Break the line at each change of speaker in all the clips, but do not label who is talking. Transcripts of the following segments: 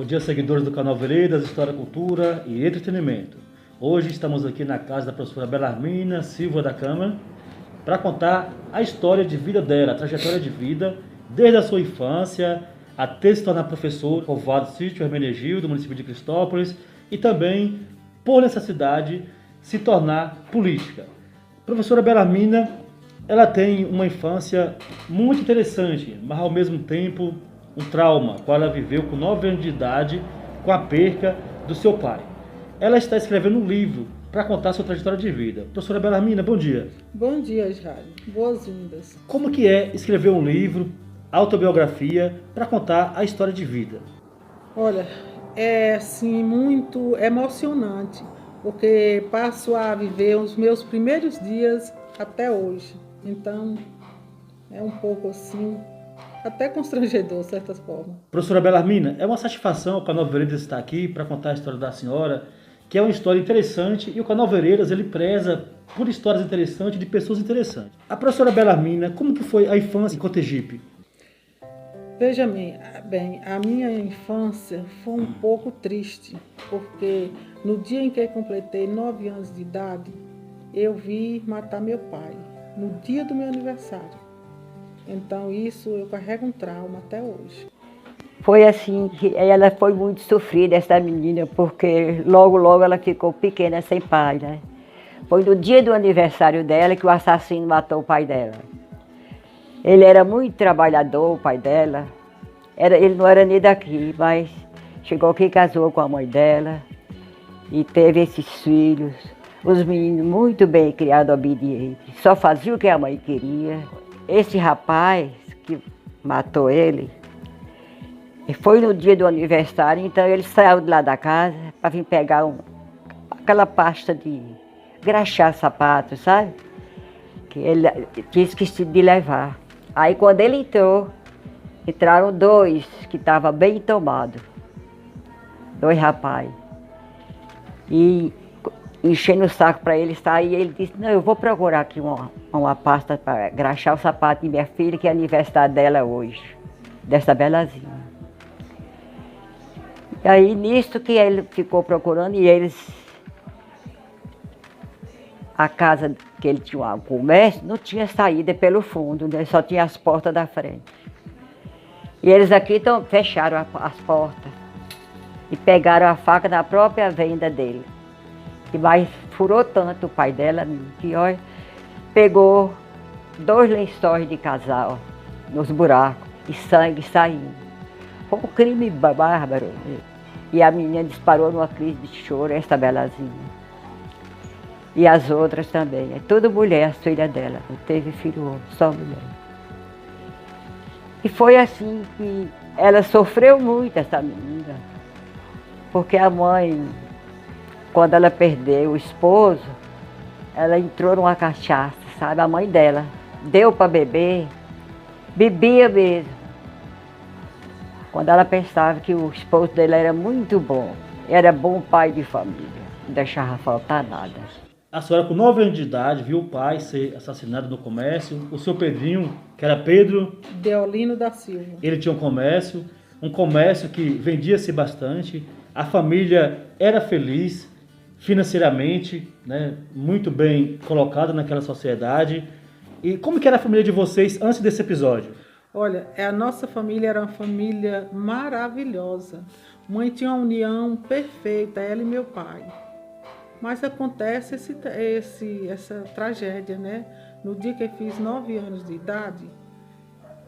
dia, seguidores do canal Veredas, História, Cultura e Entretenimento. Hoje estamos aqui na casa da professora Belarmina Silva da Câmara para contar a história de vida dela, a trajetória de vida, desde a sua infância até se tornar professora, povoado Sítio Hermenegildo, do município de Cristópolis, e também, por necessidade, se tornar política. A professora Belarmina, ela tem uma infância muito interessante, mas ao mesmo tempo um trauma, qual ela viveu com 9 anos de idade, com a perca do seu pai. Ela está escrevendo um livro para contar sua trajetória de vida. Professora Belarmina, bom dia.
Bom dia, Jair. Boas-vindas.
Como que é escrever um livro, autobiografia, para contar a história de vida?
Olha, é assim muito emocionante, porque passo a viver os meus primeiros dias até hoje. Então, é um pouco assim, até constrangedor, de certas formas.
Professora Belarmina, é uma satisfação o canal Veredas estar aqui para contar a história da senhora, que é uma história interessante, e o canal Veredas, ele preza por histórias interessantes de pessoas interessantes. A professora Belarmina, como que foi a infância em Cotegipe?
Veja bem, a minha infância foi um pouco triste, porque no dia em que eu completei 9 anos de idade, eu vi matar meu pai, no dia do meu aniversário. Então isso eu carrego um trauma até hoje.
Foi assim que ela foi muito sofrida, essa menina, porque logo ela ficou pequena, sem pai, né? Foi no dia do aniversário dela que o assassino matou o pai dela. Ele era muito trabalhador, o pai dela. Ele não era nem daqui, mas chegou aqui, casou com a mãe dela e teve esses filhos. Os meninos muito bem criados, obedientes, só faziam o que a mãe queria. Esse rapaz que matou ele, foi no dia do aniversário, então ele saiu de lá da casa para vir pegar aquela pasta de graxar sapato, sabe? Que ele tinha esquecido de levar. Aí quando ele entrou, entraram 2 que estavam bem tomados, 2 rapazes. E enchendo o saco para ele sair, ele disse, não, eu vou procurar aqui uma pasta para graxar o sapato de minha filha, que é aniversário dela hoje, dessa Belazinha. E aí, nisso que ele ficou procurando, e a casa que ele tinha, o comércio, não tinha saída pelo fundo, né? Só tinha as portas da frente. E eles aqui então fecharam as portas e pegaram a faca na própria venda dele. Mas furou tanto o pai dela, que olha, pegou 2 lençóis de casal nos buracos e sangue saindo. Foi um crime bárbaro. E a menina disparou numa crise de choro, essa Belazinha. E as outras também. É toda mulher, a filha dela. Não teve filho homem, só mulher. E foi assim que ela sofreu muito, essa menina. Porque a mãe, quando ela perdeu o esposo, ela entrou numa cachaça, sabe? A mãe dela deu para beber, bebia mesmo. Quando ela pensava que o esposo dela era muito bom, era bom pai de família, não deixava faltar nada.
A senhora, com 9 anos de idade, viu o pai ser assassinado no comércio. O seu Pedrinho, que era Pedro
Deolino da Silva.
Ele tinha um comércio que vendia-se bastante. A família era feliz financeiramente, né, muito bem colocada naquela sociedade. E como que era a família de vocês antes desse episódio?
Olha, a nossa família era uma família maravilhosa. Mãe tinha uma união perfeita, ela e meu pai. Mas acontece essa tragédia, né? No dia que eu fiz 9 anos de idade,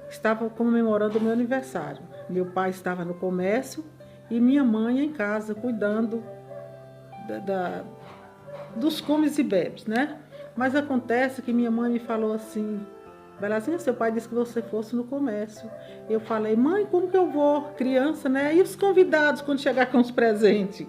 estava comemorando o meu aniversário. Meu pai estava no comércio e minha mãe em casa, cuidando dos comes e bebes, né? Mas acontece que minha mãe me falou assim, Belazinha, seu pai disse que você fosse no comércio. Eu falei, mãe, como que eu vou? Criança, né? E os convidados quando chegar com os presentes?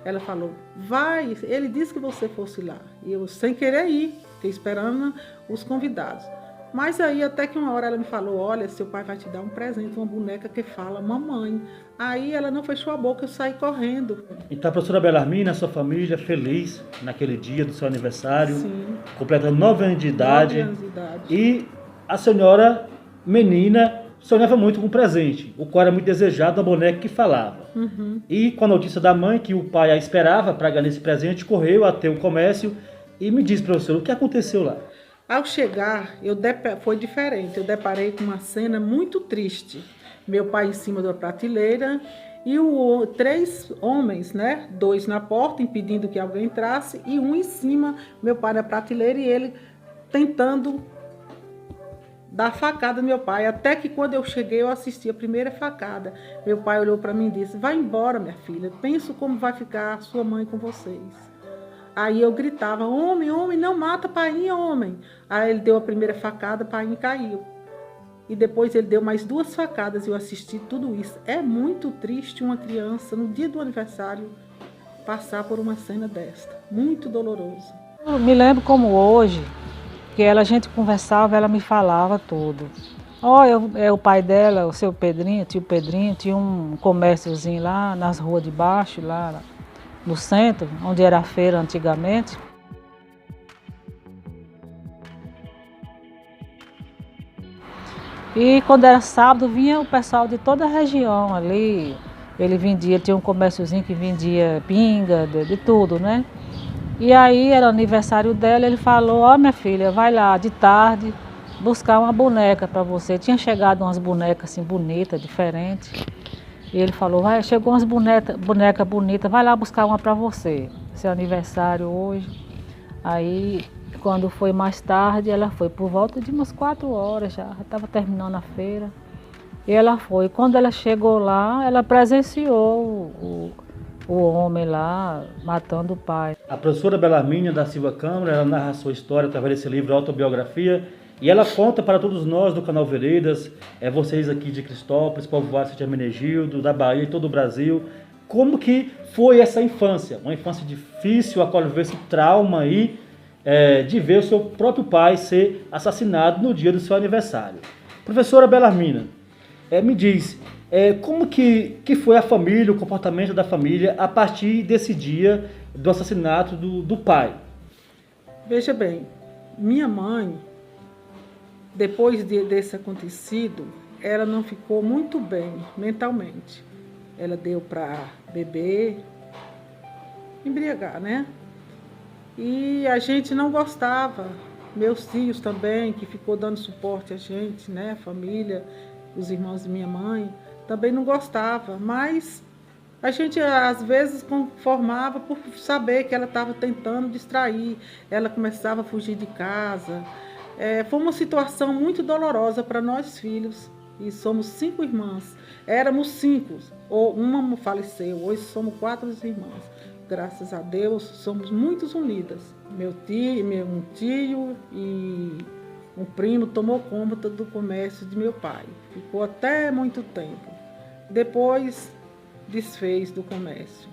Ela falou, vai, ele disse que você fosse lá. E eu, sem querer ir, fiquei esperando os convidados. Mas aí até que uma hora ela me falou, olha, seu pai vai te dar um presente, uma boneca que fala mamãe. Aí ela não fechou a boca, eu saí correndo.
Então a professora Belarmina, a sua família, feliz naquele dia do seu aniversário,
Sim.
completando 9 anos de idade.
9 anos de idade.
E a senhora, menina, sonhava muito com um presente, o qual era muito desejado, uma boneca que falava. E com a notícia da mãe que o pai a esperava para ganhar esse presente, correu até o comércio e me diz, professor, o que aconteceu lá?
Ao chegar, foi diferente. Eu deparei com uma cena muito triste. Meu pai em cima da prateleira e 3 homens, né? 2 na porta, impedindo que alguém entrasse, e um em cima, meu pai na prateleira, e ele tentando dar facada no meu pai. Até que quando eu cheguei, eu assisti a primeira facada. Meu pai olhou para mim e disse: vai embora, minha filha. Penso como vai ficar sua mãe com vocês. Aí eu gritava: homem, homem, não mata painha, homem. Aí ele deu a primeira facada, painha caiu. E depois ele deu mais 2 facadas e eu assisti tudo isso. É muito triste uma criança, no dia do aniversário, passar por uma cena desta. Muito doloroso.
Eu me lembro como hoje, que a gente conversava, ela me falava tudo. O pai dela, o seu Pedrinho, tio Pedrinho, tinha um comérciozinho lá nas ruas de baixo, lá no centro, onde era a feira antigamente. E quando era sábado, vinha o pessoal de toda a região ali. Ele vendia, tinha um comérciozinho que vendia pinga, de tudo, né? E aí era aniversário dela, ele falou: ó, minha filha, vai lá de tarde buscar uma boneca para você. Tinha chegado umas bonecas assim bonitas, diferentes. E ele falou: chegou umas bonecas bonitas, vai lá buscar uma para você. Seu aniversário hoje. Aí, quando foi mais tarde, ela foi por volta de umas 4 horas já estava terminando a feira. E ela foi. Quando ela chegou lá, ela presenciou o homem lá matando o pai.
A professora Belarmínia da Silva Câmara, ela narra a sua história através desse livro Autobiografia, e ela conta para todos nós do canal Veredas, vocês aqui de Cristópolis, Povoado de Hermenegildo, da Bahia e todo o Brasil, como que foi essa infância, uma infância difícil, a qual veio esse trauma aí, de ver o seu próprio pai ser assassinado no dia do seu aniversário. Professora Belarmina, me diz, como que foi a família, o comportamento da família a partir desse dia do assassinato do pai?
Veja bem, minha mãe, depois desse acontecido, ela não ficou muito bem mentalmente. Ela deu para beber, embriagar, né? E a gente não gostava. Meus tios também, que ficou dando suporte a gente, né? A família, os irmãos de minha mãe, também não gostava. Mas a gente, às vezes, conformava por saber que ela estava tentando distrair. Ela começava a fugir de casa. Foi uma situação muito dolorosa para nós filhos. E somos 5 irmãs. Éramos 5, uma faleceu. Hoje somos 4 irmãs. Graças a Deus, somos muito unidas. Um tio e um primo tomou conta do comércio de meu pai. Ficou até muito tempo. Depois, desfez do comércio.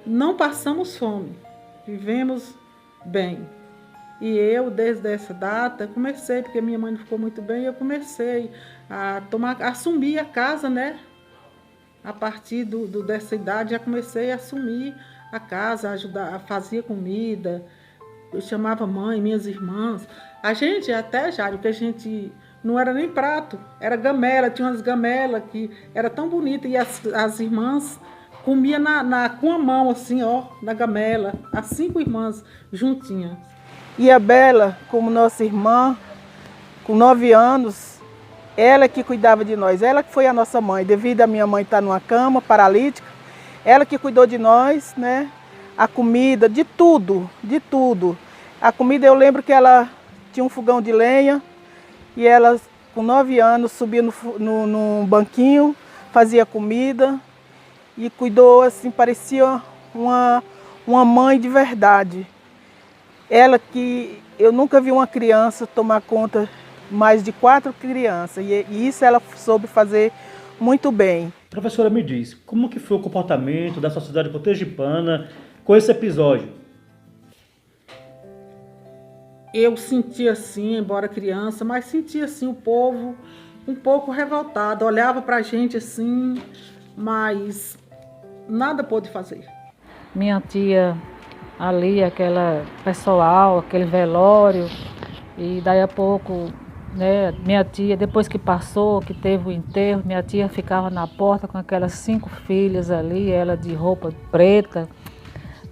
Não passamos fome, vivemos bem. E eu, desde essa data, comecei, porque minha mãe não ficou muito bem, eu comecei a assumir a casa, né? A partir dessa idade, já comecei a assumir a casa, a ajudar, fazia comida, eu chamava mãe, minhas irmãs. A gente, até, Jário, que a gente não era nem prato, era gamela, tinha umas gamelas que era tão bonita, e as irmãs comiam com a mão, assim, ó, na gamela, as 5 irmãs juntinhas. E a Bela, como nossa irmã, com 9 anos, ela que cuidava de nós, ela que foi a nossa mãe, devido a minha mãe estar numa cama, paralítica, ela que cuidou de nós, né? A comida, de tudo, de tudo. A comida, eu lembro que ela tinha um fogão de lenha e ela, com 9 anos, subia no banquinho, fazia comida e cuidou, assim, parecia uma mãe de verdade. Ela que eu nunca vi uma criança tomar conta mais de 4 crianças, e isso ela soube fazer muito bem.
Professora, me diz, como que foi o comportamento da sociedade cotejipana com esse episódio?
Eu senti assim, embora criança, mas senti assim o povo um pouco revoltado, olhava pra gente assim, mas nada pôde fazer.
Minha tia ali, aquela pessoal, aquele velório, e daí a pouco né? Minha tia, depois que passou, que teve o enterro, minha tia ficava na porta com aquelas 5 filhas ali, ela de roupa preta,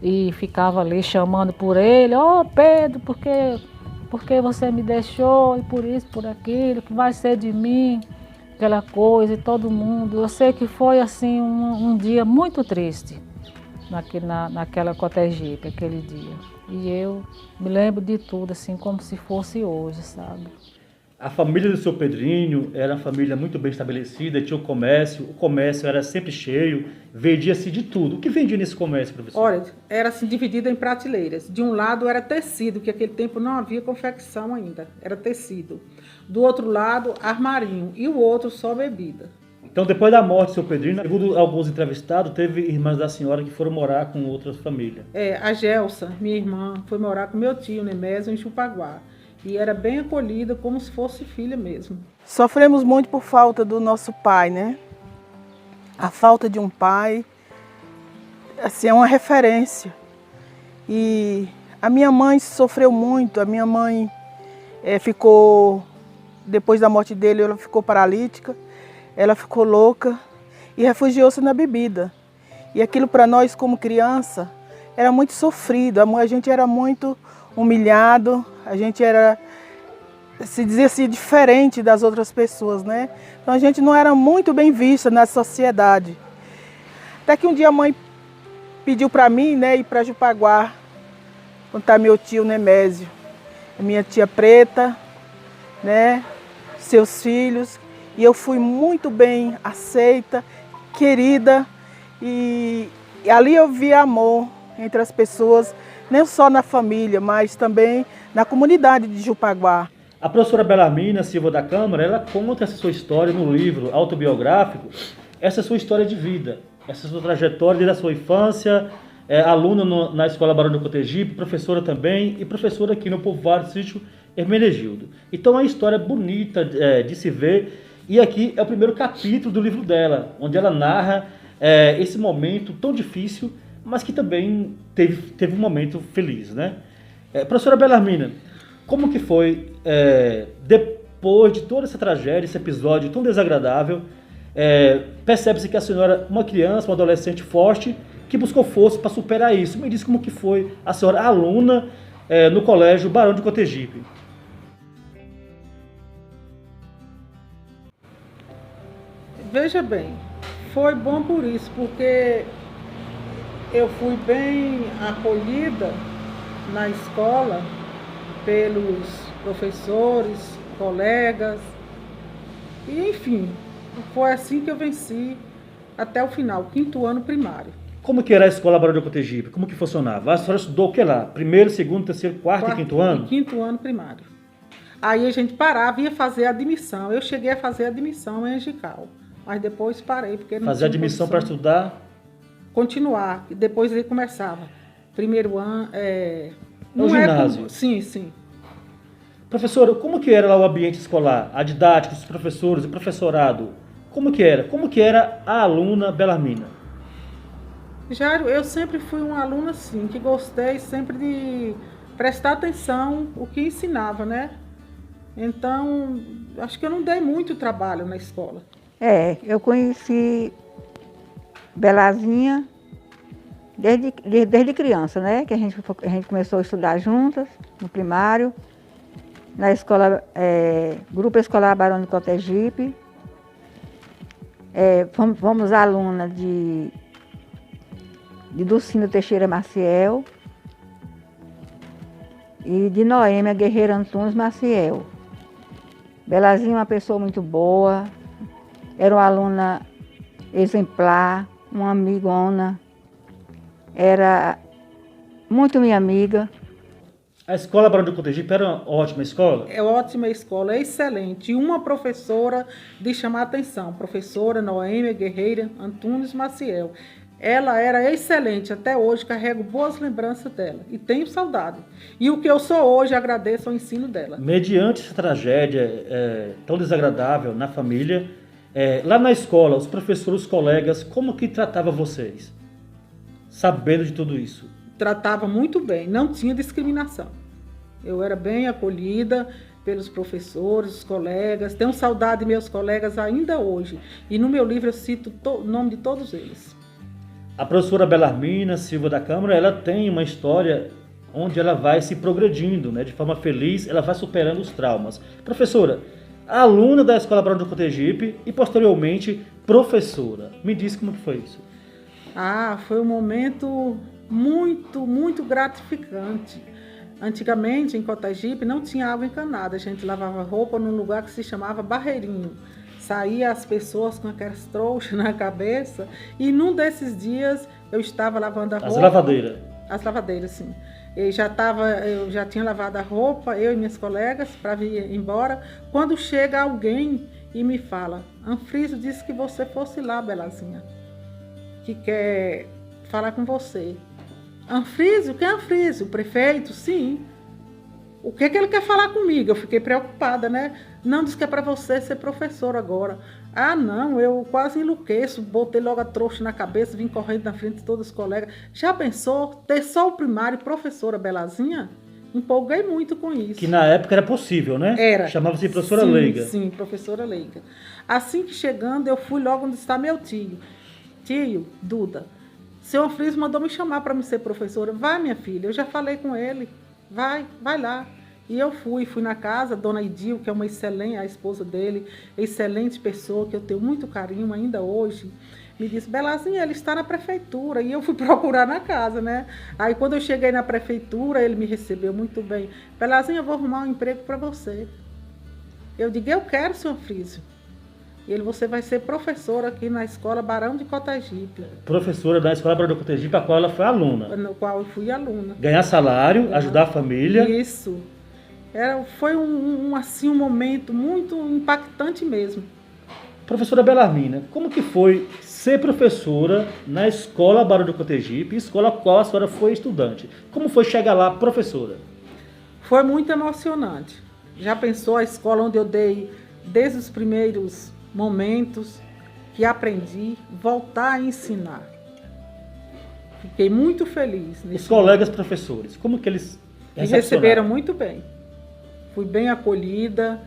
e ficava ali chamando por ele: "Ô Pedro, porque você me deixou, e por isso, por aquilo, que vai ser de mim?" Aquela coisa, e todo mundo. Eu sei que foi assim um dia muito triste naquela Cotegipe, aquele dia. E eu me lembro de tudo, assim, como se fosse hoje, sabe?
A família do seu Pedrinho era uma família muito bem estabelecida, tinha o comércio era sempre cheio, vendia-se de tudo. O que vendia nesse comércio, professor?
Olha, era assim dividida em prateleiras. De um lado era tecido, que naquele tempo não havia confecção ainda, era tecido. Do outro lado, armarinho, e o outro só bebida.
Então, depois da morte do seu Pedrinho, segundo alguns entrevistados, teve irmãs da senhora que foram morar com outras famílias.
A Gelsa, minha irmã, foi morar com meu tio, Nemésio, em Chupaguá. E era bem acolhida, como se fosse filha mesmo.
Sofremos muito por falta do nosso pai, né? A falta de um pai, assim, é uma referência. E a minha mãe sofreu muito, a minha mãe ficou, depois da morte dele, ela ficou paralítica, ela ficou louca e refugiou-se na bebida. E aquilo para nós, como criança, era muito sofrido, a gente era muito humilhado, a gente era, se dizia assim, diferente das outras pessoas, né? Então a gente não era muito bem vista na sociedade. Até que um dia a mãe pediu para mim, né, ir para Jupaguá, contar meu tio Nemésio, minha tia Preta, né, seus filhos, e eu fui muito bem aceita, querida, e ali eu vi amor entre as pessoas, não só na família, mas também na comunidade de Jupaguá.
A professora Belarmina Silva da Câmara, ela conta essa sua história no livro autobiográfico, essa sua história de vida, essa sua trajetória desde a sua infância, aluna na Escola Barão do Cotegipe, professora também, e professora aqui no povoado do Sítio Hermenegildo. Então é uma história bonita de se ver, e aqui é o primeiro capítulo do livro dela, onde ela narra esse momento tão difícil, mas que também teve um momento feliz, né? Professora Belarmina, como que foi, depois de toda essa tragédia, esse episódio tão desagradável, percebe-se que a senhora é uma criança, uma adolescente forte, que buscou força para superar isso. Me diz como que foi a senhora aluna no Colégio Barão de Cotegipe.
Veja bem, foi bom por isso, porque eu fui bem acolhida na escola pelos professores, colegas, e enfim, foi assim que eu venci até o final, 5º ano primário.
Como que era a Escola Barão de Cotegipe? Como que funcionava? A senhora estudou o que lá? 1º, 2º, 3º, 4º e 5º ano?
5º ano primário. Aí a gente parava e ia fazer a admissão. Eu cheguei a fazer a admissão em Angical, mas depois parei, porque não
Fazer
tinha
admissão para
condição.
estudar?
Continuar, e depois ele começava. 1º ano,
No ginásio?
Sim.
Professora, como que era lá o ambiente escolar? A didática, os professores, o professorado? Como que era? Como que era a aluna Belarmina?
Jairo, eu sempre fui uma aluna assim, que gostei sempre de prestar atenção o que ensinava, né? Então, acho que eu não dei muito trabalho na escola.
Eu conheci Belazinha desde criança, né? Que a gente começou a estudar juntas, no primário, na escola, Grupo Escolar Barão de Cotegipe. Fomos alunas de Dulcino Teixeira Maciel e de Noêmia Guerreiro Antunes Maciel. Belazinha é uma pessoa muito boa, era uma aluna exemplar, uma amigona, era muito minha amiga.
A Escola Barão de Cotegipe era uma ótima escola?
É ótima escola, é excelente. E uma professora de chamar atenção, professora Noêmia Guerreira Antunes Maciel. Ela era excelente, até hoje carrego boas lembranças dela e tenho saudade. E o que eu sou hoje, agradeço ao ensino dela.
Mediante essa tragédia tão desagradável na família, lá na escola, os professores, os colegas, como que tratavam vocês? Sabendo de tudo isso.
Tratava muito bem, não tinha discriminação. Eu era bem acolhida, pelos professores, os colegas. Tenho saudade de meus colegas ainda hoje. E no meu livro eu cito o nome de todos eles.
A professora Belarmina Silva da Câmara, ela tem uma história onde ela vai se progredindo, né? De forma feliz, ela vai superando os traumas. Professora, aluna da Escola Barão de Cotegipe e posteriormente professora. Me diz como que foi isso.
Foi um momento muito gratificante. Antigamente, em Cotegipe, não tinha água encanada. A gente lavava roupa num lugar que se chamava Barreirinho. Saía as pessoas com aquelas trouxas na cabeça. E num desses dias, eu estava lavando a roupa.
As lavadeiras.
As lavadeiras, sim. Eu já tinha lavado a roupa, eu e minhas colegas, para vir embora. Quando chega alguém e me fala: Anfrísio disse que você fosse lá, Belazinha, que quer falar com você. Anfrísio? Quem é Anfrísio? O prefeito? Sim. O que ele quer falar comigo? Eu fiquei preocupada, né? Não, disse que é para você ser professor agora. Não, eu quase enlouqueço, botei logo a trouxa na cabeça, vim correndo na frente de todos os colegas. Já pensou ter só o primário e professora Belazinha? Empolguei muito com isso.
Que na época era possível, né?
Era.
Chamava-se professora Leiga.
Sim, professora Leiga. Assim que chegando, eu fui logo onde está meu tio. Tio, Duda, seu Anfrísio mandou me chamar para me ser professora. Vai, minha filha, eu já falei com ele. Vai lá. E eu fui na casa, dona Idil, que é uma excelente, a esposa dele, excelente pessoa, que eu tenho muito carinho ainda hoje. Me disse: Belazinha, ele está na prefeitura. E eu fui procurar na casa, né? Aí quando eu cheguei na prefeitura, ele me recebeu muito bem. Belazinha, eu vou arrumar um emprego para você. Eu digo: eu quero, seu Anfrísio. Você vai ser professora aqui na Escola Barão de Cotegipe.
Professora da Escola Barão de Cotegipe, a qual ela foi aluna.
No qual eu fui aluna.
Ganhar salário, ajudar a família.
Isso. Foi um momento muito impactante mesmo.
Professora Belarmina, como que foi ser professora na Escola Barão de Cotegipe, escola a qual a senhora foi estudante? Como foi chegar lá, professora?
Foi muito emocionante. Já pensou a escola onde eu dei, desde os primeiros momentos que aprendi, voltar a ensinar? Fiquei muito feliz.
Os colegas professores, como que eles
me receberam muito bem. Fui bem acolhida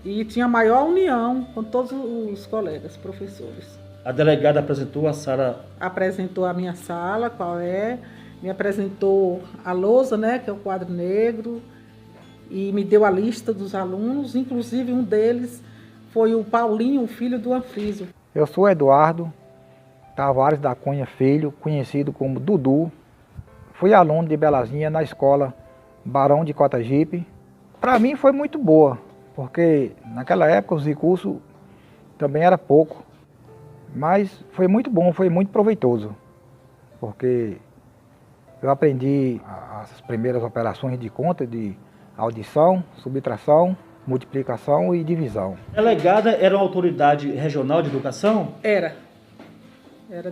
e tinha maior união com todos os colegas professores.
A delegada apresentou a sala?
Apresentou a minha sala, qual é, me apresentou a lousa, né, que é o quadro negro, e me deu a lista dos alunos, inclusive um deles foi o Paulinho, o filho do Anfrísio.
Eu sou Eduardo Tavares da Cunha Filho, conhecido como Dudu. Fui aluno de Belazinha na escola Barão de Cotegipe. Para mim foi muito boa, porque naquela época os recursos também era pouco. Mas foi muito bom, foi muito proveitoso, porque eu aprendi as primeiras operações de conta de adição, subtração, multiplicação e divisão.
A delegada era uma autoridade regional de educação?
Era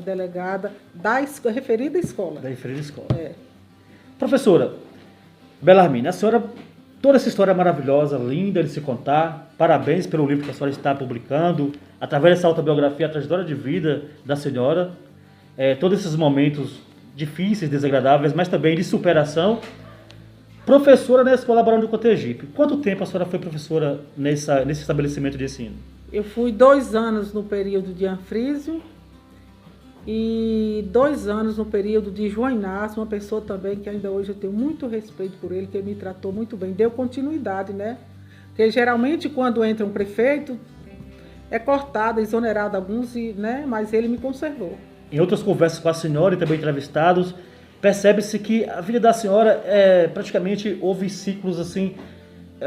delegada da referida escola.
Da referida escola.
É.
Professora Belarmina, a senhora, toda essa história maravilhosa, linda de se contar, parabéns pelo livro que a senhora está publicando, através dessa autobiografia, a trajetória de vida da senhora, todos esses momentos difíceis, desagradáveis, mas também de superação. Professora na Escola Barão de Cotegipe. Quanto tempo a senhora foi professora nesse estabelecimento de ensino?
Eu fui 2 anos no período de Anfrísio e 2 anos no período de João Inácio, uma pessoa também que ainda hoje eu tenho muito respeito por ele, que ele me tratou muito bem, deu continuidade, né? Porque geralmente quando entra um prefeito, é cortado, exonerado alguns, né? Mas ele me conservou.
Em outras conversas com a senhora e também entrevistados, percebe-se que a vida da senhora praticamente houve ciclos assim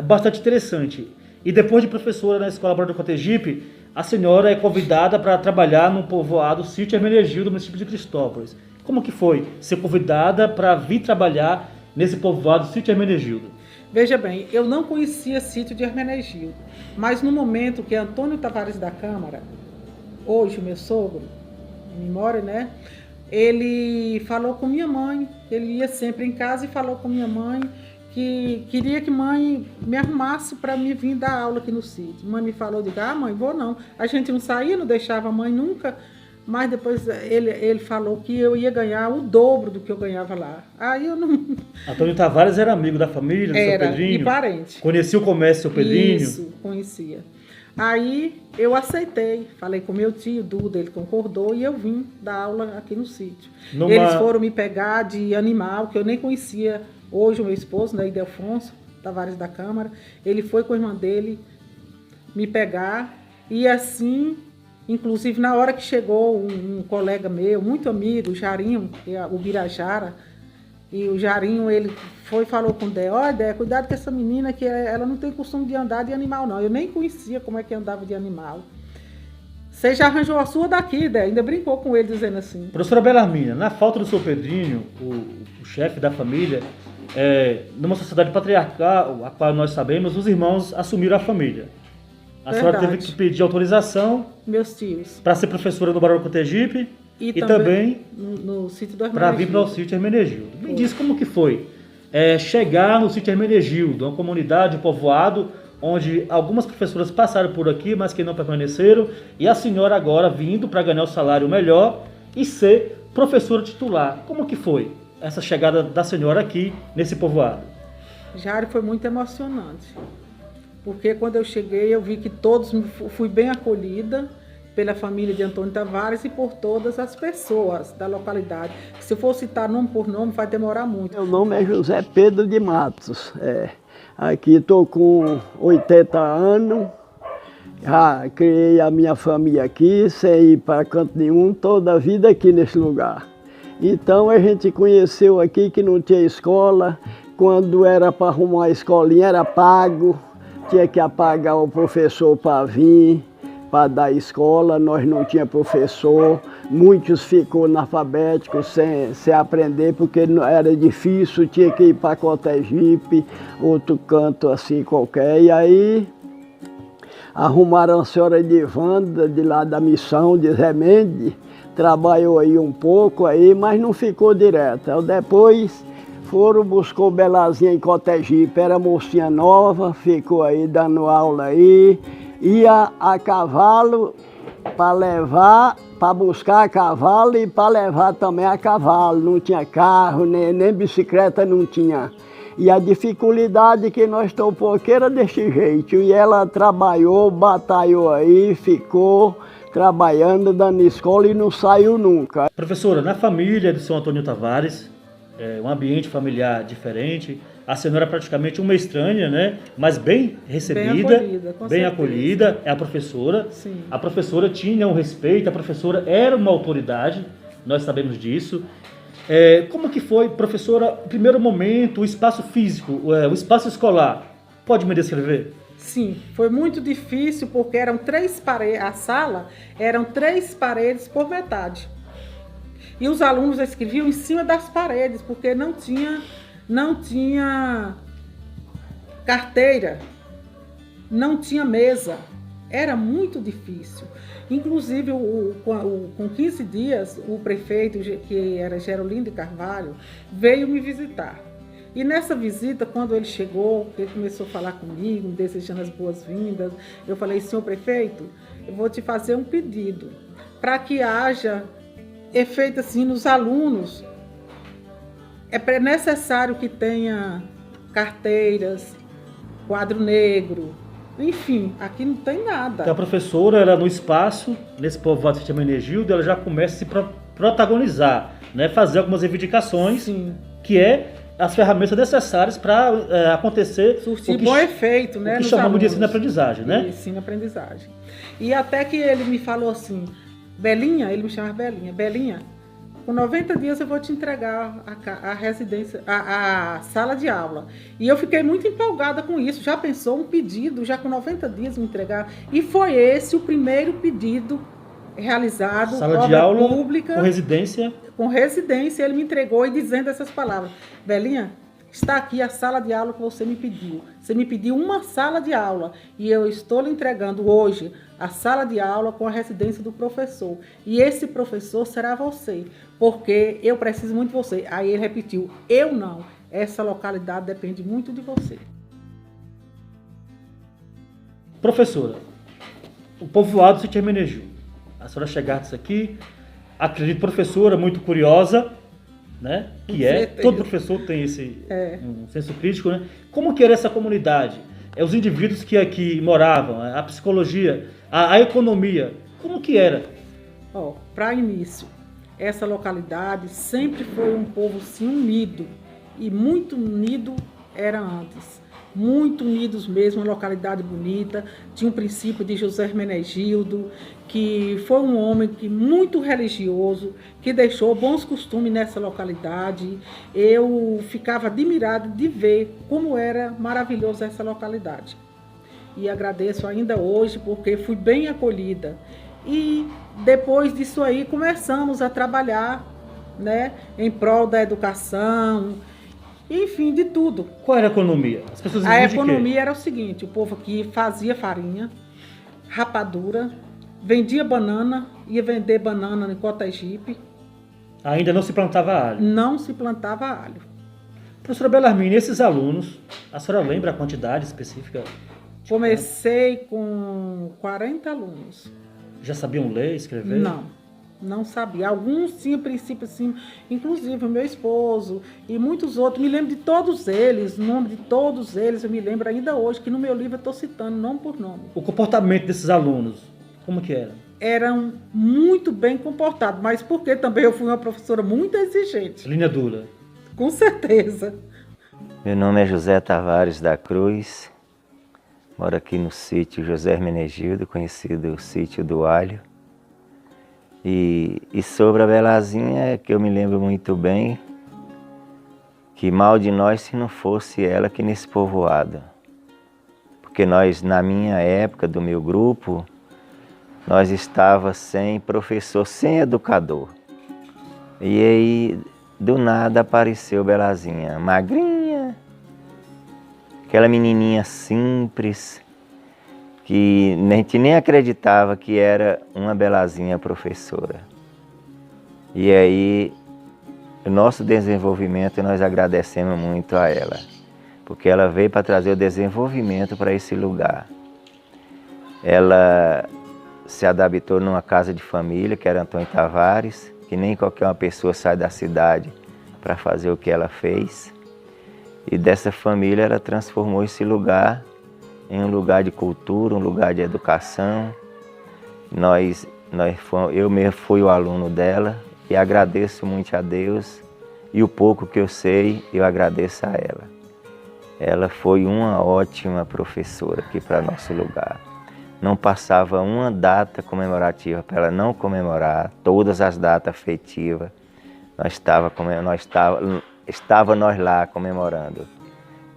bastante interessantes. E depois de professora na Escola Barão de Cotegipe, a senhora é convidada para trabalhar no povoado Sítio Hermenegildo, do município de Cristópolis. Como que foi ser convidada para vir trabalhar nesse povoado Sítio Hermenegildo?
Veja bem, eu não conhecia Sítio de Hermenegildo, mas no momento que Antônio Tavares da Câmara, hoje o meu sogro, em memória, né? Ele falou com minha mãe, ele ia sempre em casa e falou com minha mãe que queria que mãe me arrumasse para me vir dar aula aqui no sítio. Mãe me falou, diga, mãe, vou não. A gente não saía, não deixava a mãe nunca, Mas depois ele falou que eu ia ganhar o dobro do que eu ganhava lá. Aí eu não...
Antônio Tavares era amigo da família, do seu Pedrinho?
E parente.
Conhecia o comércio do seu Pedrinho?
Isso, conhecia. Aí eu aceitei, falei com meu tio, Duda, ele concordou e eu vim dar aula aqui no sítio. Eles foram me pegar de animal, que eu nem conhecia. Hoje o meu esposo, né, Ildefonso Tavares da Câmara, ele foi com a irmã dele me pegar e assim... Inclusive, na hora que chegou um colega meu, muito amigo, o Jarinho, que é o Birajara, e o Jarinho, ele falou com o Dé, ó, Dé, cuidado com essa menina, que ela não tem costume de andar de animal, não. Eu nem conhecia como é que andava de animal. Você já arranjou a sua daqui, Dé, ainda brincou com ele, dizendo assim.
Professora Belarmina, na falta do seu Pedrinho, o chefe da família, numa sociedade patriarcal, a qual nós sabemos, os irmãos assumiram a família. A senhora teve que pedir autorização,
meus tios,
para ser professora no Barão do Cotegipe e também
no sítio do Hermenegildo.
Para vir para o sítio Hermenegildo. Me diz como que foi chegar no sítio Hermenegildo, uma comunidade, um povoado, onde algumas professoras passaram por aqui, mas que não permaneceram, e a senhora agora vindo para ganhar o salário melhor e ser professora titular. Como que foi essa chegada da senhora aqui nesse povoado?
Jário, foi muito emocionante. Porque quando eu cheguei, eu vi que fui bem acolhida pela família de Antônio Tavares e por todas as pessoas da localidade. Se eu for citar nome por nome, vai demorar muito.
Meu nome é José Pedro de Matos. Aqui estou com 80 anos, já criei a minha família aqui, sem ir para canto nenhum, toda a vida aqui nesse lugar. Então a gente conheceu aqui que não tinha escola, quando era para arrumar a escolinha era pago. Tinha que apagar o professor para vir, para dar escola, nós não tinha professor, muitos ficou analfabéticos sem aprender, porque era difícil, tinha que ir para Cotegipe, outro canto assim qualquer, e aí arrumaram a senhora Edivanda, de lá da missão, de Zé Mendes, trabalhou aí um pouco, aí, mas não ficou direto. Aí depois... buscou Belazinha em Cotegipe, era mocinha nova, ficou aí dando aula aí, ia a cavalo para buscar a cavalo e para levar também a cavalo, não tinha carro, nem bicicleta não tinha. E a dificuldade que nós estamos porque era desse jeito, e ela trabalhou, batalhou aí, ficou trabalhando, dando escola e não saiu nunca.
Professora, na família do seu Antônio Tavares, um ambiente familiar diferente, a senhora é praticamente uma estranha, né? Mas bem recebida, bem acolhida, é a professora.
Sim.
A professora tinha um respeito, a professora era uma autoridade, nós sabemos disso. Como que foi, professora, o primeiro momento, o espaço físico, o espaço escolar? Pode me descrever?
Sim, foi muito difícil porque eram 3 paredes, a sala eram 3 paredes por metade. E os alunos escreviam em cima das paredes, porque não tinha carteira, não tinha mesa. Era muito difícil. Inclusive, com 15 dias, o prefeito, que era Gerolino de Carvalho, veio me visitar. E nessa visita, quando ele chegou, ele começou a falar comigo, me desejando as boas-vindas. Eu falei, senhor prefeito, eu vou te fazer um pedido para que haja efeito assim nos alunos. É necessário que tenha carteiras, quadro negro, enfim, aqui não tem nada.
Então a professora, ela no espaço, nesse povoado de Hermenegildo, ela já começa a se protagonizar, né? Fazer algumas reivindicações, sim, que as ferramentas necessárias para acontecer
surtir bom efeito, né?
O que chamamos de ensino-aprendizagem, né?
Ensino-aprendizagem. E até que ele me falou assim, Belinha, ele me chamava Belinha, Belinha, com 90 dias eu vou te entregar a residência, a sala de aula. E eu fiquei muito empolgada com isso. Já pensou um pedido, já com 90 dias me entregar? E foi esse o primeiro pedido realizado,
sala de aula
pública,
com residência.
Com residência, ele me entregou e dizendo essas palavras. Belinha, está aqui a sala de aula que você me pediu. Você me pediu uma sala de aula e eu estou lhe entregando hoje a sala de aula com a residência do professor. E esse professor será você, porque eu preciso muito de você. Aí ele repetiu, eu não. Essa localidade depende muito de você.
Professora, o povoado de Hermenegildo, a senhora chegasse aqui, acredito, professora muito curiosa, né? Que é, todo professor tem esse um senso crítico, né? Como que era essa comunidade? Os indivíduos que aqui moravam, a psicologia, a economia, como que era?
Para início, essa localidade sempre foi um povo sim unido, e muito unido era antes. Muito unidos mesmo, uma localidade bonita, tinha um princípio de José Hermenegildo, que foi um homem muito religioso, que deixou bons costumes nessa localidade. Eu ficava admirada de ver como era maravilhosa essa localidade. E agradeço ainda hoje, porque fui bem acolhida. E depois disso aí começamos a trabalhar, né, em prol da educação, enfim, de tudo.
Qual era a economia? As pessoas
A economia era o seguinte: o povo aqui fazia farinha, rapadura, vendia banana, ia vender banana em Cotagipe.
Ainda não se plantava alho?
Não se plantava alho.
Professora Belarmine, esses alunos, a senhora lembra a quantidade específica?
Comecei com 40 alunos.
Já sabiam ler, escrever?
Não sabia. Alguns tinham princípio assim, inclusive o meu esposo e muitos outros. Me lembro de todos eles, o nome de todos eles eu me lembro ainda hoje, que no meu livro eu estou citando nome por nome.
O comportamento desses alunos, como que era?
Eram muito bem comportados, mas porque também eu fui uma professora muito exigente.
Linha dura.
Com certeza.
Meu nome é José Tavares da Cruz, moro aqui no sítio José Hermenegildo, conhecido o sítio do Alho. E sobre a Belazinha, que eu me lembro muito bem, que mal de nós se não fosse ela aqui nesse povoado. Porque nós, na minha época, do meu grupo, nós estávamos sem professor, sem educador. E aí, do nada, apareceu Belazinha, magrinha, aquela menininha simples, que a gente nem acreditava que era uma Belazinha professora. E aí, o nosso desenvolvimento, nós agradecemos muito a ela, porque ela veio para trazer o desenvolvimento para esse lugar. Ela se adaptou numa casa de família, que era Antônio Tavares, que nem qualquer uma pessoa sai da cidade para fazer o que ela fez. E dessa família ela transformou esse lugar em um lugar de cultura, um lugar de educação. Eu mesmo fui o aluno dela e agradeço muito a Deus, e o pouco que eu sei, eu agradeço a ela. Ela foi uma ótima professora aqui para nosso lugar. Não passava uma data comemorativa para ela não comemorar, todas as datas festivas, nós lá comemorando.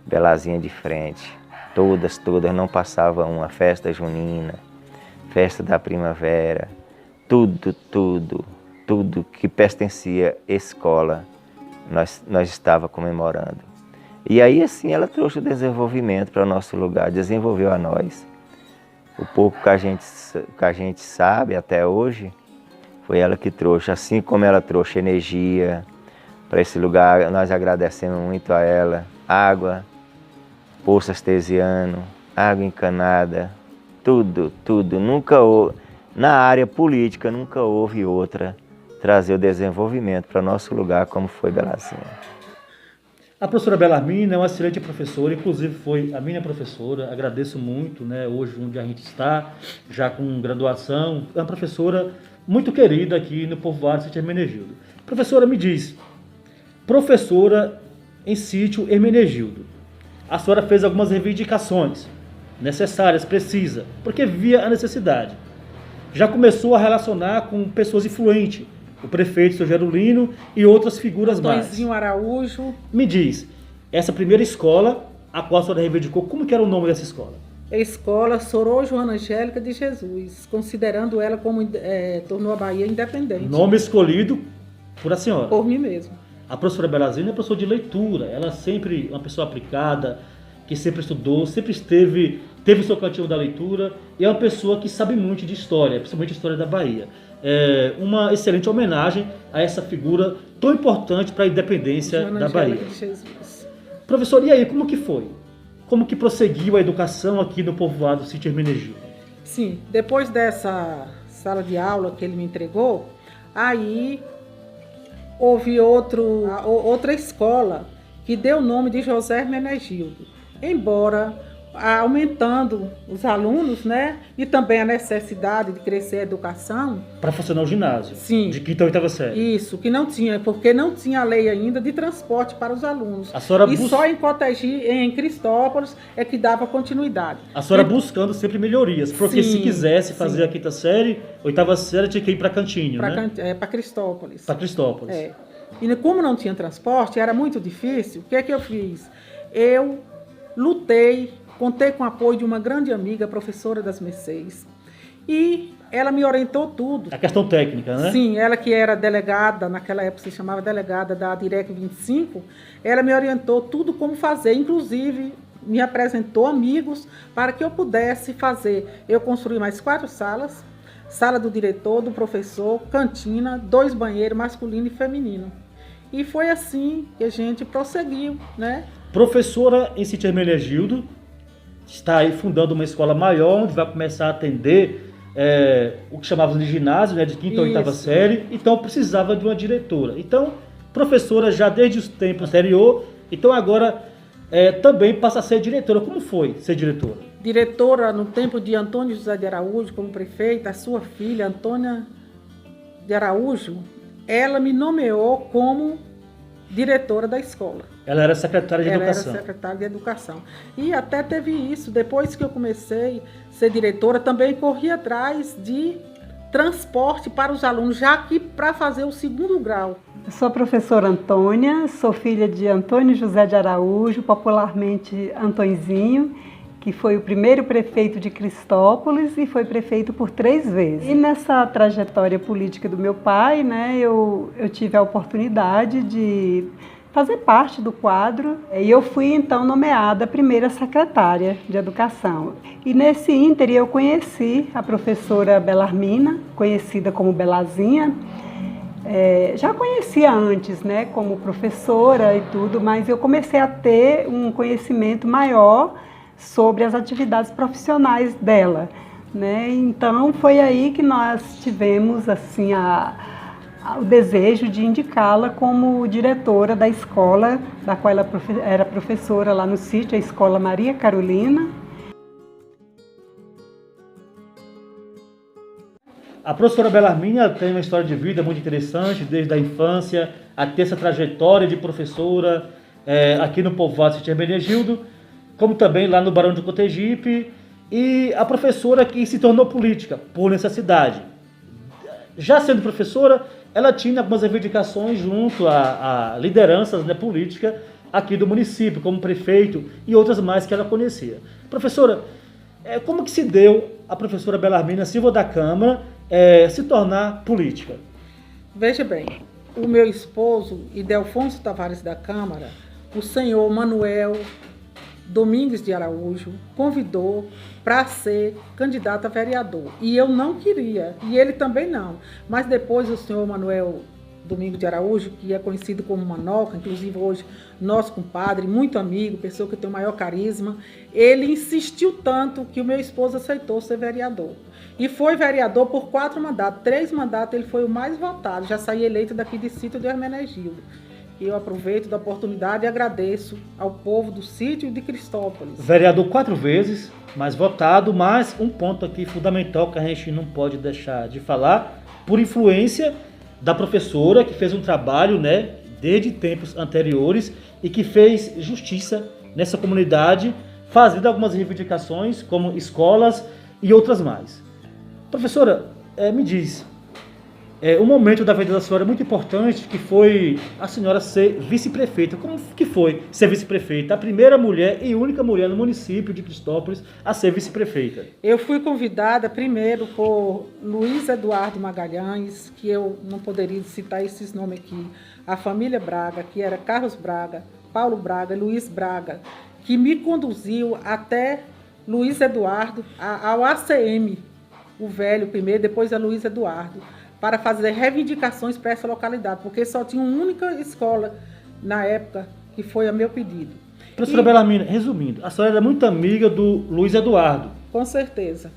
Belazinha de frente. Todas, não passava uma. Festa junina, festa da primavera, tudo que pertencia à escola, nós estava comemorando. E aí assim ela trouxe o desenvolvimento para o nosso lugar, desenvolveu a nós. O pouco que a gente sabe até hoje, foi ela que trouxe, assim como ela trouxe energia para esse lugar, nós agradecemos muito a ela. Água, poço artesiano, água encanada, tudo. Na área política nunca houve outra trazer o desenvolvimento para nosso lugar como foi Belazinha.
A professora Belarmine é uma excelente professora, inclusive foi a minha professora, agradeço muito, né, hoje onde a gente está, já com graduação, é uma professora muito querida aqui no povoado Sítio Hermenegildo. Professora, me diz, professora em Sítio Hermenegildo, a senhora fez algumas reivindicações necessárias, precisas, porque via a necessidade. Já começou a relacionar com pessoas influentes, o prefeito, seu Gerulino, e outras figuras mais.
Tonzinho Araújo.
Me diz, essa primeira escola, a qual a senhora reivindicou, como que era o nome dessa escola?
A escola Sorô Joana Angélica de Jesus, considerando ela como tornou a Bahia independente.
Nome escolhido por a senhora?
Por mim mesmo.
A professora Belazinha é professora de leitura, ela sempre uma pessoa aplicada, que sempre estudou, sempre teve o seu cantinho da leitura, e é uma pessoa que sabe muito de história, principalmente história da Bahia. É uma excelente homenagem a essa figura tão importante para a independência
Joana
da
Angélica
Bahia.
de Jesus.
Professor, e aí, como que foi? Como que prosseguiu a educação aqui no povoado Sítio Hermenegildo?
Sim, depois dessa sala de aula que ele me entregou, aí houve outra escola que deu o nome de José Hermenegildo. Embora aumentando os alunos, né? E também a necessidade de crescer a educação.
Para funcionar o ginásio?
Sim.
De quinta a oitava série?
Isso, que não tinha, porque não tinha lei ainda de transporte para os alunos. Só em Cotegi, em Cristópolis, é que dava continuidade.
A senhora buscando sempre melhorias, porque se quisesse fazer a quinta série, oitava série, tinha que ir para Cantinho, né?
Para Cristópolis.
Para Cristópolis.
É. E como não tinha transporte, era muito difícil, o que é que eu fiz? Eu lutei, contei com o apoio de uma grande amiga, professora das Mercês, e ela me orientou tudo.
A questão técnica, né?
Sim, ela que era delegada, naquela época se chamava delegada da Direc 25, ela me orientou tudo como fazer, inclusive me apresentou amigos para que eu pudesse fazer. Eu construí mais 4 salas, sala do diretor, do professor, cantina, 2 banheiros, masculino e feminino. E foi assim que a gente prosseguiu, né?
Professora em Sítio Hermenegildo, está aí fundando uma escola maior, onde vai começar a atender o que chamavam de ginásio, né, de quinta a oitava série, então precisava de uma diretora. Então, professora já desde os tempos anterior, então agora também passa a ser diretora. Como foi ser diretora?
Diretora no tempo de Antônio José de Araújo, como prefeita, a sua filha, Antônia de Araújo, ela me nomeou como diretora da escola.
Ela era secretária de Educação.
Ela era secretária de Educação. E até teve isso, depois que eu comecei a ser diretora, também corri atrás de transporte para os alunos, já que para fazer o 2º grau.
Eu sou a professora Antônia, sou filha de Antônio José de Araújo, popularmente Antonzinho, que foi o primeiro prefeito de Cristópolis e foi prefeito por 3 vezes. E nessa trajetória política do meu pai, né, eu tive a oportunidade de fazer parte do quadro e eu fui então nomeada a primeira secretária de Educação. E nesse ínter eu conheci a professora Belarmina, conhecida como Belazinha. Já conhecia antes, né, como professora e tudo, mas eu comecei a ter um conhecimento maior sobre as atividades profissionais dela, né? Então foi aí que nós tivemos assim o desejo de indicá-la como diretora da escola, da qual ela era professora lá no sítio, a Escola Maria Carolina.
A professora Belarmina tem uma história de vida muito interessante, desde a infância até essa trajetória de professora aqui no povoado Sítio Hermenegildo, como também lá no Barão de Cotegipe, e a professora que se tornou política por necessidade. Já sendo professora, ela tinha algumas reivindicações junto a lideranças, né, políticas aqui do município, como prefeito e outras mais que ela conhecia. Professora, como que se deu a professora Belarmina Silva da Câmara se tornar política?
Veja bem, o meu esposo, Idelfonso Tavares da Câmara, o senhor Manuel Domingues de Araújo, convidou para ser candidato a vereador. E eu não queria, e ele também não. Mas depois o senhor Manuel Domingos de Araújo, que é conhecido como Manoca, inclusive hoje nosso compadre, muito amigo, pessoa que tem o maior carisma, ele insistiu tanto que o meu esposo aceitou ser vereador. E foi vereador por 4 mandatos. 3 mandatos ele foi o mais votado, já saí eleito daqui de Sítio de Hermenegildo. Eu aproveito da oportunidade e agradeço ao povo do sítio de Cristópolis.
Vereador 4 vezes, mais votado, mas um ponto aqui fundamental que a gente não pode deixar de falar, por influência da professora que fez um trabalho, né, desde tempos anteriores e que fez justiça nessa comunidade, fazendo algumas reivindicações como escolas e outras mais. Professora, me diz, um momento da vida da senhora muito importante, que foi a senhora ser vice-prefeita. Como que foi ser vice-prefeita? A primeira mulher e única mulher no município de Cristópolis a ser vice-prefeita.
Eu fui convidada primeiro por Luiz Eduardo Magalhães, que eu não poderia citar esses nomes aqui, a família Braga, que era Carlos Braga, Paulo Braga e Luiz Braga, que me conduziu até Luiz Eduardo, ao ACM, o velho primeiro, depois a Luiz Eduardo, para fazer reivindicações para essa localidade, porque só tinha uma única escola na época, que foi a meu pedido.
Professora Belarmina, resumindo, a senhora era muito amiga do Luiz Eduardo.
Com certeza.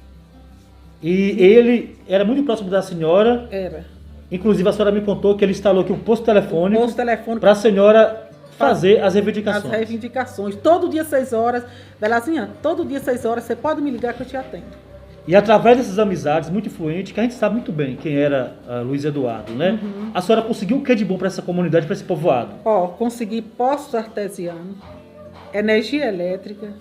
E ele era muito próximo da senhora.
Era.
Inclusive, a senhora me contou que ele instalou aqui um posto telefônico
Telefone
para a senhora fazer as reivindicações.
As reivindicações. Todo dia 6 horas. Belazinha, todo dia 6 horas você pode me ligar que eu te atendo.
E através dessas amizades muito influentes, que a gente sabe muito bem quem era Luiz Eduardo, né? A senhora conseguiu o que de bom para essa comunidade, para esse povoado?
Consegui poços artesianos, energia elétrica,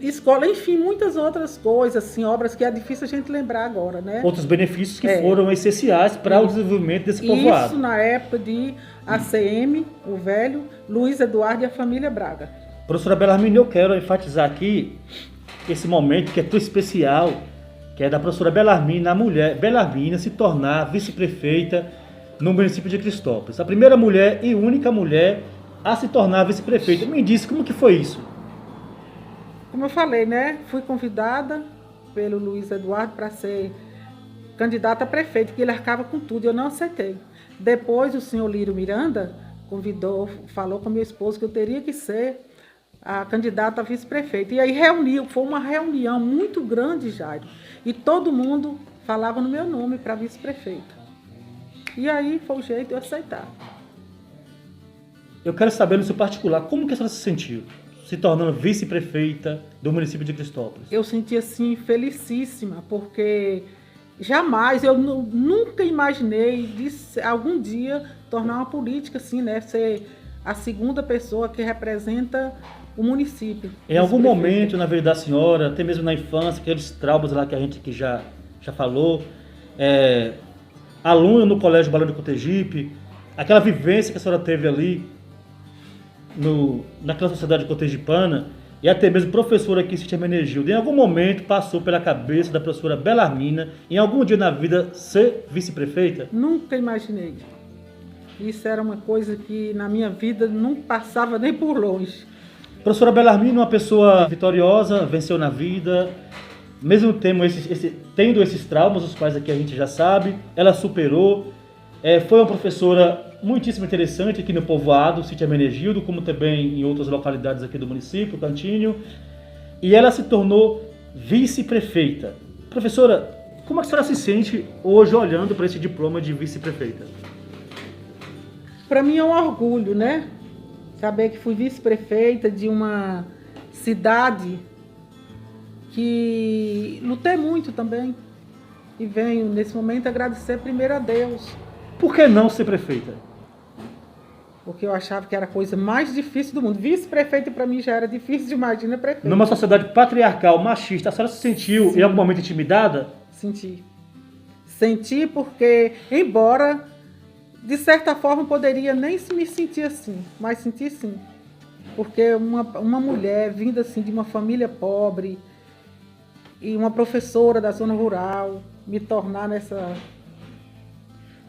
escola, enfim, muitas outras coisas, assim, obras que é difícil a gente lembrar agora, né?
Outros benefícios que foram essenciais para o desenvolvimento desse povoado.
Isso na época de ACM, o velho, Luiz Eduardo e a família Braga.
Professora Belarmina, eu quero enfatizar aqui esse momento que é tão especial, que é da professora Belarmina, a mulher Belarmina se tornar vice-prefeita no município de Cristópolis. A primeira mulher e única mulher a se tornar vice-prefeita. Me disse como que foi isso?
Como eu falei, né? Fui convidada pelo Luiz Eduardo para ser candidata a prefeito, que ele arcava com tudo, eu não aceitei. Depois o senhor Lírio Miranda convidou, falou com meu esposo que eu teria que ser a candidata a vice-prefeito. E aí foi uma reunião muito grande, Jairo, e todo mundo falava no meu nome para vice-prefeito. E aí foi o jeito de eu aceitar.
Eu quero saber no seu particular, como que a senhora se sentiu se tornando vice-prefeita do município de Cristópolis?
Eu senti assim felicíssima, porque jamais, eu nunca imaginei de algum dia tornar uma política assim, né? Ser a segunda pessoa que representa o município.
Em algum momento na vida da senhora, até mesmo na infância, aqueles traumas lá que a gente que já falou, aluna no Colégio Barão de Cotegipe, aquela vivência que a senhora teve ali naquela sociedade cotegipana, e até mesmo professora aqui em Sítio Hermenegildo, em algum momento passou pela cabeça da professora Belarmina, em algum dia na vida, ser vice-prefeita?
Nunca imaginei. Isso era uma coisa que na minha vida não passava nem por longe.
Professora Belarmina, uma pessoa vitoriosa, venceu na vida, mesmo tendo esses traumas, os quais aqui a gente já sabe, ela superou. Foi uma professora muitíssimo interessante aqui no povoado, Sítio Hermenegildo, como também em outras localidades aqui do município, Cantinho. E ela se tornou vice-prefeita. Professora, como a senhora se sente hoje olhando para esse diploma de vice-prefeita?
Para mim é um orgulho, né? Saber que fui vice-prefeita de uma cidade que lutei muito também. E venho, nesse momento, agradecer primeiro a Deus.
Por que não ser prefeita?
Porque eu achava que era a coisa mais difícil do mundo. Vice-prefeita para mim já era difícil, imagina prefeita.
Numa sociedade patriarcal, machista, a senhora se sentiu em algum momento intimidada?
Senti. Senti porque, embora, de certa forma, poderia nem me sentir assim, mas senti sim. Porque uma mulher vinda assim de uma família pobre e uma professora da zona rural, me tornar nessa...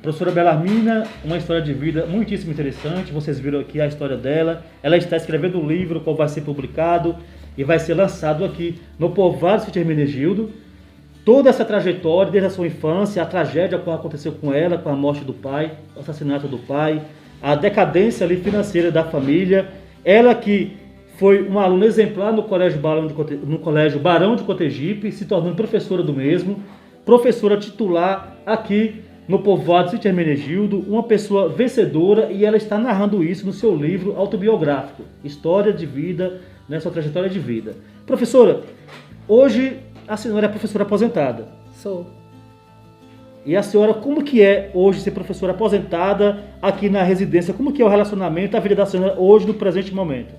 Professora Belarmina, uma história de vida muitíssimo interessante. Vocês viram aqui a história dela. Ela está escrevendo um livro, qual vai ser publicado e vai ser lançado aqui no povoado Sítio Hermenegildo. Toda essa trajetória, desde a sua infância, a tragédia que aconteceu com ela, com a morte do pai, o assassinato do pai, a decadência ali financeira da família. Ela que foi uma aluna exemplar no Colégio Barão de Cotegipe, se tornando professora do mesmo, professora titular aqui no povoado Sítio Hermenegildo, uma pessoa vencedora, e ela está narrando isso no seu livro autobiográfico, História de Vida, né, sua trajetória de vida. Professora, hoje a senhora é professora aposentada.
Sou.
E a senhora, como que é hoje ser professora aposentada aqui na residência? Como que é o relacionamento, a vida da senhora hoje, no presente momento?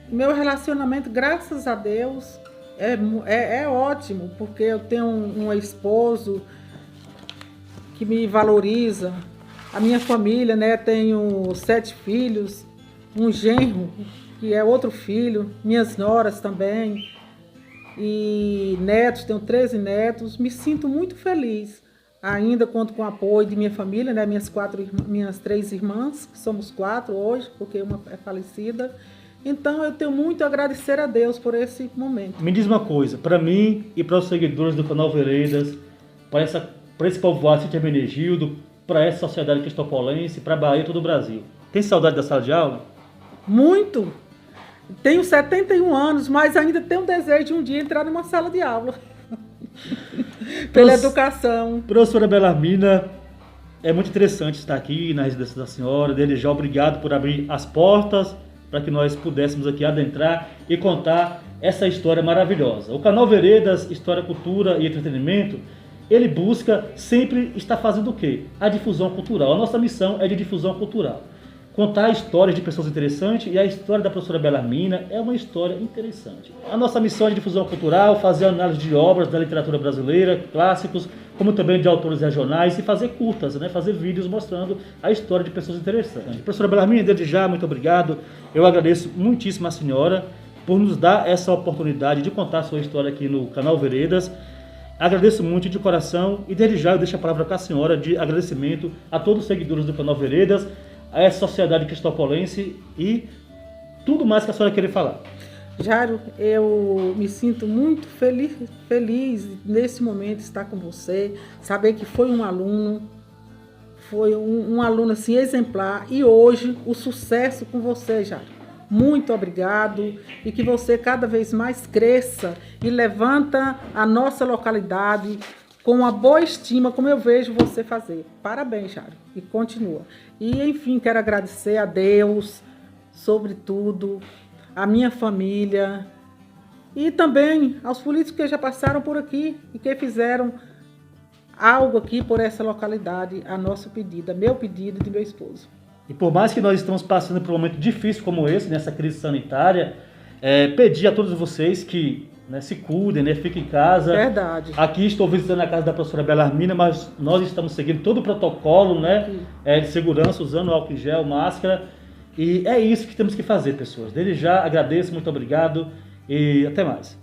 Meu relacionamento, graças a Deus, é ótimo, porque eu tenho um esposo que me valoriza, a minha família, né, tenho 7 filhos, um genro que é outro filho, minhas noras também, e netos, tenho 13 netos, me sinto muito feliz. Ainda conto com o apoio de minha família, né, minhas 3 irmãs, que somos 4 hoje, porque uma é falecida. Então eu tenho muito a agradecer a Deus por esse momento.
Me diz uma coisa, para mim e para os seguidores do canal Veredas, para esse povoado Sítio Hermenegildo, para essa sociedade cristopolense, para a Bahia e todo o Brasil, tem saudade da sala de aula?
Muito! Tenho 71 anos, mas ainda tenho um desejo de um dia entrar numa sala de aula. Pela educação.
Professora Belarmina, é muito interessante estar aqui na residência da senhora. Desde já, obrigado por abrir as portas para que nós pudéssemos aqui adentrar e contar essa história maravilhosa. O canal Veredas, História, Cultura e Entretenimento, ele busca sempre estar fazendo o quê? A difusão cultural. A nossa missão é de difusão cultural. Contar histórias de pessoas interessantes, e a história da professora Belarmina é uma história interessante. A nossa missão é de difusão cultural, fazer análise de obras da literatura brasileira, clássicos, como também de autores regionais, e fazer curtas, né? Fazer vídeos mostrando a história de pessoas interessantes. Professora Belarmina, desde já, muito obrigado. Eu agradeço muitíssimo a senhora por nos dar essa oportunidade de contar a sua história aqui no canal Veredas. Agradeço muito de coração, e desde já eu deixo a palavra com a senhora de agradecimento a todos os seguidores do canal Veredas, a essa sociedade cristopolense e tudo mais que a senhora querer falar.
Jairo, eu me sinto muito feliz nesse momento estar com você, saber que foi um aluno assim exemplar, e hoje o sucesso com você, Jairo. Muito obrigado, e que você cada vez mais cresça e levanta a nossa localidade com uma boa estima, como eu vejo você fazer. Parabéns, Jairo, e continua. E, enfim, quero agradecer a Deus, sobretudo, a minha família, e também aos políticos que já passaram por aqui e que fizeram algo aqui por essa localidade, a nosso pedido, a meu pedido e de meu esposo.
E por mais que nós estamos passando por um momento difícil como esse, nessa crise sanitária, pedir a todos vocês que se cuidem, fiquem em casa.
Verdade.
Aqui estou visitando a casa da professora Belarmina, mas nós estamos seguindo todo o protocolo de segurança, usando álcool em gel, máscara. E é isso que temos que fazer, pessoas. Desde já, agradeço, muito obrigado e até mais.